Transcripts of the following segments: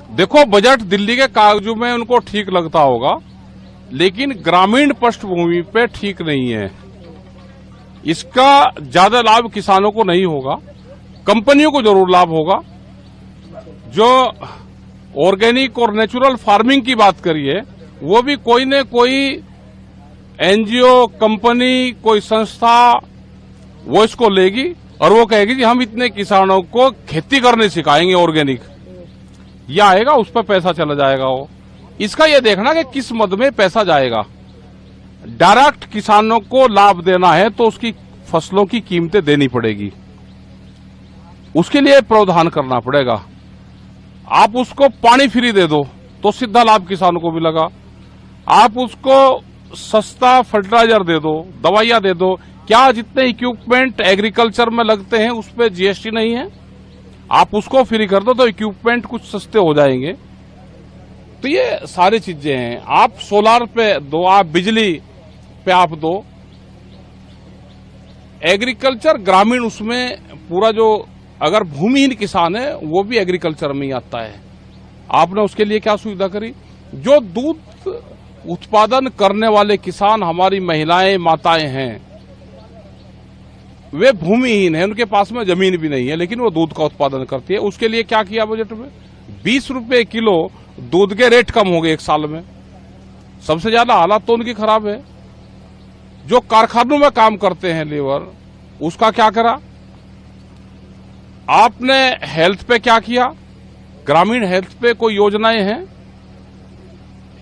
देखो, बजट दिल्ली के कागजों में उनको ठीक लगता होगा, लेकिन ग्रामीण पृष्ठभूमि पे ठीक नहीं है। इसका ज्यादा लाभ किसानों को नहीं होगा, कंपनियों को जरूर लाभ होगा। जो ऑर्गेनिक और नेचुरल फार्मिंग की बात करी है, वो भी कोई न कोई एनजीओ, कंपनी, कोई संस्था वो इसको लेगी और वो कहेगी कि हम इतने किसानों को खेती करने सिखाएंगे ऑर्गेनिक। यह आएगा, उस पर पैसा चला जाएगा। वो इसका ये देखना कि किस मद में पैसा जाएगा। डायरेक्ट किसानों को लाभ देना है तो उसकी फसलों की कीमतें देनी पड़ेगी, उसके लिए प्रावधान करना पड़ेगा। आप उसको पानी फ्री दे दो तो सीधा लाभ किसानों को मिलेगा। आप उसको सस्ता फर्टिलाइजर दे दो, दवाइयां दे दो। क्या जितने इक्विपमेंट एग्रीकल्चर में लगते हैं उस पर जीएसटी नहीं है? आप उसको फ्री कर दो तो इक्विपमेंट कुछ सस्ते हो जाएंगे। तो ये सारी चीजें हैं। आप सोलार पे दो, आप बिजली पे आप दो। एग्रीकल्चर ग्रामीण, उसमें पूरा जो अगर भूमिहीन किसान है वो भी एग्रीकल्चर में ही आता है। आपने उसके लिए क्या सुविधा करी? जो दूध उत्पादन करने वाले किसान, हमारी महिलाएं, माताएं हैं, वे भूमिहीन हैं, उनके पास में जमीन भी नहीं है, लेकिन वो दूध का उत्पादन करती है। उसके लिए क्या किया बजट में? 20 रुपए किलो दूध के रेट कम हो गए एक साल में। सबसे ज्यादा हालात तो उनकी खराब है। जो कारखानों में काम करते हैं लेबर, उसका क्या करा आपने? हेल्थ पे क्या किया? ग्रामीण हेल्थ पे कोई योजनाएं हैं?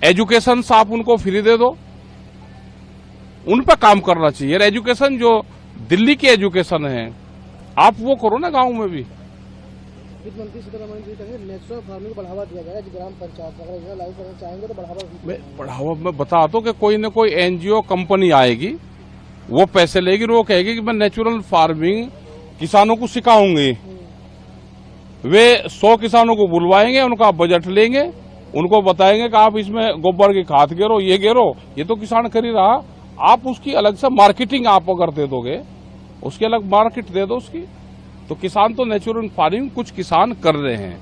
एजुकेशन आप उनको फ्री दे दो, उन पे काम करना चाहिए। एजुकेशन जो दिल्ली की एजुकेशन है, आप वो करो ना गांव में भी। वित्त मंत्री सीतारमण जी कहेंगे नेचुरल फार्मिंग को बढ़ावा दिया जाएगा। ग्राम पंचायत अगर योजना लागू करना चाहेंगे तो बढ़ावा मैं बता दो कि कोई न कोई एनजीओ, कंपनी आएगी, वो पैसे लेगी, वो कहेगी कि मैं नेचुरल फार्मिंग किसानों को सिखाऊंगी। वे 100 किसानों को बुलवाएंगे, उनका बजट लेंगे, उनको बताएंगे कि आप इसमें गोबर की खाद गिरो, ये गिरो, ये तो किसान कर ही रहा। आप उसकी अलग से मार्केटिंग आप अगर दे दोगे, उसकी अलग मार्केट दे दो उसकी, तो किसान तो नेचुरल फार्मिंग कुछ किसान कर रहे हैं।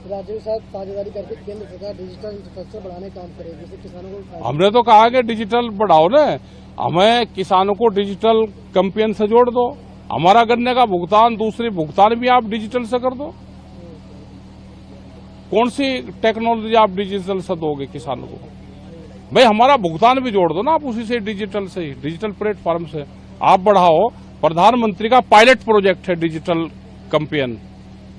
राज्य के साथ साझेदारी करके केंद्र सरकार डिजिटल इंफ्रास्ट्रक्चर बढ़ाने का काम करेगी, जिससे किसानों को। हमने तो कहा कि डिजिटल बढ़ाओ ना, हमें किसानों को डिजिटल कैंपेन से जोड़ दो। हमारा गन्ने का भुगतान, दूसरी भुगतान भी आप डिजिटल से कर दो। कौन सी टेक्नोलॉजी आप डिजिटल से दोगे किसानों को? भाई हमारा भुगतान भी जोड़ दो ना आप उसी से, डिजिटल से ही, डिजिटल प्लेटफॉर्म से आप बढ़ाओ। प्रधानमंत्री का पायलट प्रोजेक्ट है डिजिटल कैंपेन,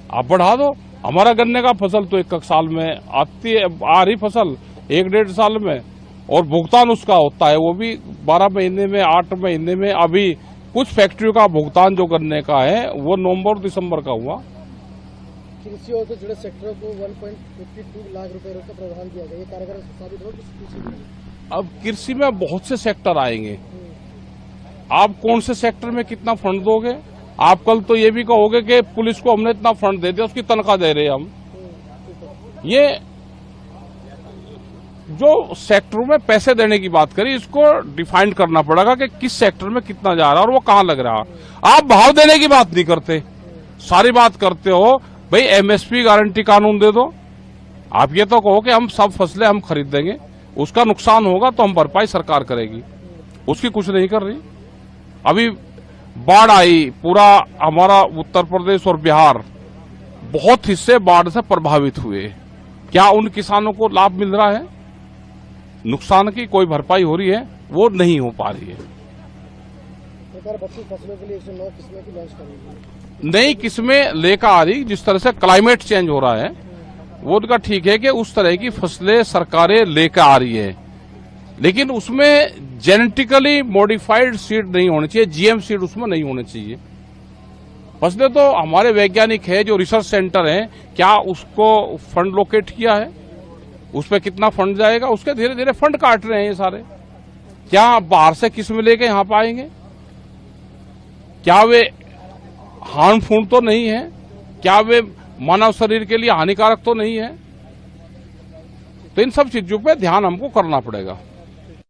आप बढ़ा दो। हमारा गन्ने का फसल तो एक साल में आती है, आ रही फसल 1-1.5 साल में, और भुगतान उसका होता है वो भी 12 महीने में, 8 महीने में। अभी कुछ फैक्ट्रियों का भुगतान जो गन्ने का है वो नवंबर दिसंबर का हुआ। कृषि और जुड़े सेक्टरों को 1.52 लाख रुपए का प्रावधान किया गया, ये कारगर साबित हो। अब कृषि में बहुत से सेक्टर आएंगे, आप कौन से सेक्टर में कितना फंड दोगे? आप कल तो ये भी कहोगे कि पुलिस को हमने इतना फंड दे दिया, उसकी तनख्वाह दे रहे हैं हम। ये जो सेक्टरों में पैसे देने की बात करी, इसको डिफाइन करना पड़ेगा कि किस सेक्टर में कितना जा रहा है और वो कहां लग रहा है। आप भाव देने की बात नहीं करते, सारी बात करते हो भाई एमएसपी गारंटी कानून दे दो। आप ये तो कहो कि हम सब फसलें हम खरीद देंगे, उसका नुकसान होगा तो हम भरपाई सरकार करेगी, उसकी कुछ नहीं कर रही। अभी बाढ़ आई, पूरा हमारा उत्तर प्रदेश और बिहार, बहुत हिस्से बाढ़ से प्रभावित हुए। क्या उन किसानों को लाभ मिल रहा है? नुकसान की कोई भरपाई हो रही है? वो नहीं हो पा रही है। सरकार 32 फसलों के लिए 109 किस्में की लॉन्च करेगी। नई किस्में लेकर आ रही, जिस तरह से क्लाइमेट चेंज हो रहा है वो उनका ठीक है कि उस तरह की फसलें सरकारें लेकर आ रही है, लेकिन उसमें जेनेटिकली मॉडिफाइड सीड नहीं होने चाहिए, जीएम सीड उसमें नहीं होने चाहिए। फसलें तो हमारे वैज्ञानिक है, जो रिसर्च सेंटर है, क्या उसको फंड लोकेट किया है? उस पर कितना फंड जाएगा? उसके धीरे धीरे फंड काट रहे हैं ये सारे। क्या बाहर से किस्म लेके यहां पाएंगे? क्या वे हार्मफुल तो नहीं है? क्या वे मानव शरीर के लिए हानिकारक तो नहीं है? तो इन सब चीजों पे ध्यान हमको करना पड़ेगा।